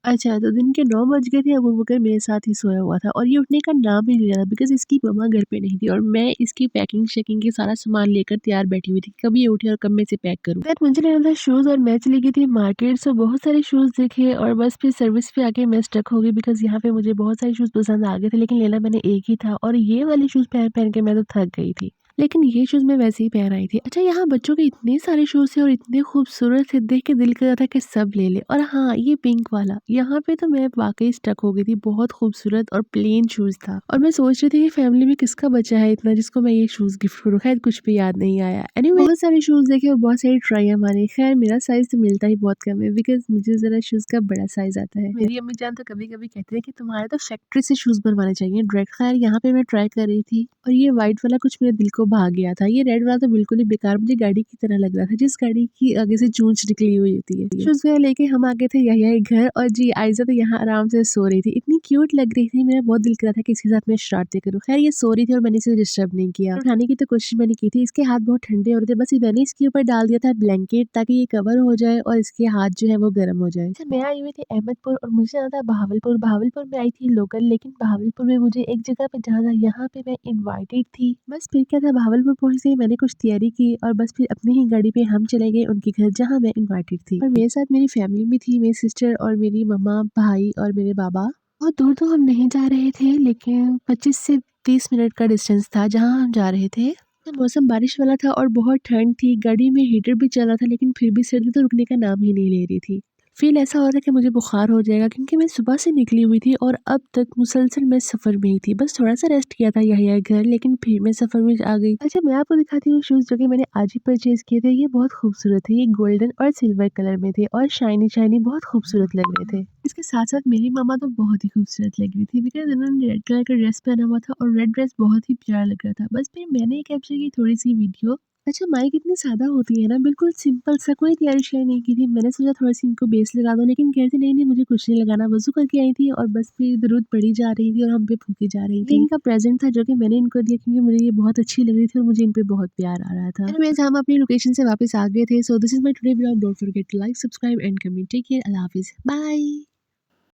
अच्छा, तो दिन के 9 बज गए थे, अबू बकर मेरे साथ ही सोया हुआ था और ये उठने का नाम ही नहीं ले रहा बिकॉज़ इसकी मम्मा घर पे नहीं थी और मैं इसकी पैकिंग-शैकिंग के सारा सामान लेकर तैयार बैठी हुई थी। कब ये उठे और कब मैं इसे पैक करूँ। देन मुझे लेना था शूज़ और मैं चली गई थी मार्केट, सो बहुत सारे शूज़ देखे और बस फिर सर्विस पे आके मैं स्टक हो गई बिकॉज़ यहाँ पे मुझे बहुत सारे शूज़ पसंद आ गए थे, लेकिन लेना मैंने एक ही था और ये वाले शूज़ पहन-पहन के मैं तो थक गई थी। लेकिन ये शूज़ मैं वैसे ही पहन आई थी। अच्छा, यहाँ बच्चों के इतने सारे शूज़ थे और इतने खूबसूरत थे, देख के दिल कर रहा था कि सब ले लें। और हाँ, ये पिंक वाला, यहाँ पे तो मैं वाक़ई स्टक हो गई थी, बहुत खूबसूरत और प्लेन शूज़ था। और मैं सोच रही थी कि फैमिली में किसका बच्चा है इतना जिसको मैं ये शूज़ गिफ्ट करूँ, खैर कुछ भी याद नहीं आया। एनीवे बहुत सारे शूज़ देखे और बहुत सारी ट्राइयाँ मारी, खैर मेरा साइज़ तो मिलता ही बहुत कम है बिकॉज़ मुझे ज़रा शूज़ का बड़ा साइज़ आता है। मेरी अम्मी जान तो कभी-कभी कहती है कि तुम्हारे तो फैक्ट्री से शूज़ बनवाने चाहिए डायरेक्ट। खैर यहाँ पे मैं ट्राई कर रही थी और ये व्हाइट वाला कुछ मेरे दिल को भा गया था। ये रेड वाला तो बिल्कुल ही बेकार मुझे गाड़ी की तरह लग रहा था, जिस गाड़ी की आगे से चोंच निकली हुई होती है। शूज़ वगैरह लेके हम आ गए थे यहिया के घर और जी आयज़ा तो यहाँ आराम से सो रही थी। इतनी क्यूट लग रही थी, मेरा बहुत दिल कर रहा था कि इसके साथ मैं शरारतें करूँ। खैर ये सो रही थी और मैंने इसे डिस्टर्ब नहीं किया। उठाने की तो कोशिश मैंने की थी, इसके हाथ बहुत ठंडे हो रहे थे, बस ये मैंने इसके ऊपर डाल दिया था ब्लैंकेट ताकि ये कवर हो जाए और इसके हाथ जो है वो गर्म हो जाए। अच्छा, मैं आई हुई थी अहमदपुर और मुझे जाना था बहावलपुर। बहावलपुर में आई थी लोकल, लेकिन बहावलपुर में मुझे एक जगह पे जाना, यहाँ पे मैं इनवाइटेड थी। बस फिर क्या था, बहावलपुर पहुँचते ही मैंने कुछ तैयारी की और बस फिर अपनी ही गाड़ी पे हम चले गए उनके घर जहाँ मैं इनवाइटेड थी। और मेरे साथ मेरी फैमिली भी थी, मेरी सिस्टर और मेरी मम्मा, भाई और मेरे बाबा। बहुत दूर तो हम नहीं जा रहे थे, लेकिन 25 से 30 मिनट का डिस्टेंस था जहाँ हम जा रहे थे। तो मौसम बारिश वाला था और बहुत ठंड थी, गाड़ी में हीटर भी चला था, लेकिन फिर भी सर्दी तो रुकने का नाम ही नहीं ले रही थी। फ़ील ऐसा हो रहा था कि मुझे बुखार हो जाएगा क्योंकि मैं सुबह से निकली हुई थी और अब तक मुसलसल मैं सफ़र में ही थी। बस थोड़ा-सा रेस्ट किया था यहिया के घर, लेकिन फिर मैं सफ़र में आ गई। अच्छा, मैं आपको दिखाती हूँ शूज़ जो कि मैंने आज ही परचेज़ किए थे। ये बहुत खूबसूरत थे, ये गोल्डन और सिल्वर कलर में थे और शाइनी-शाइनी बहुत खूबसूरत लग रहे थे। इसके साथ-साथ मेरी मम्मा तो बहुत ही खूबसूरत लग रही थी बिकॉज़ उन्होंने रेड कलर का ड्रेस पहना हुआ था और रेड ड्रेस बहुत ही प्यारा लग रहा था। बस फिर मैंने कैप्चर की थोड़ी-सी वीडियो। अच्छा, माई कितनी सादा होती है ना, बिल्कुल सिंपल सा, कोई तैयारी-श्यारी नहीं की थी। मैंने सोचा थोड़ी-सी इनको बेस लगा दूँ, लेकिन कहती नहीं-नहीं मुझे कुछ नहीं लगाना। वज़ू करके आई थी और बस फिर दुरूद पढ़ी जा रही थी और हम पे फूँकी जा रही थी। ये इनका प्रेज़ेंट था जो कि मैंने इनको दिया क्योंकि मुझे ये बहुत अच्छी लग रही थी और मुझे इन पे बहुत प्यार आ रहा था। एनीवेज़ हम अपनी लोकेशन से वापस आ गए थे। So this is my today vlog. Don't forget to like, subscribe and comment. Take care. अल्लाह हाफ़िज़। बाय।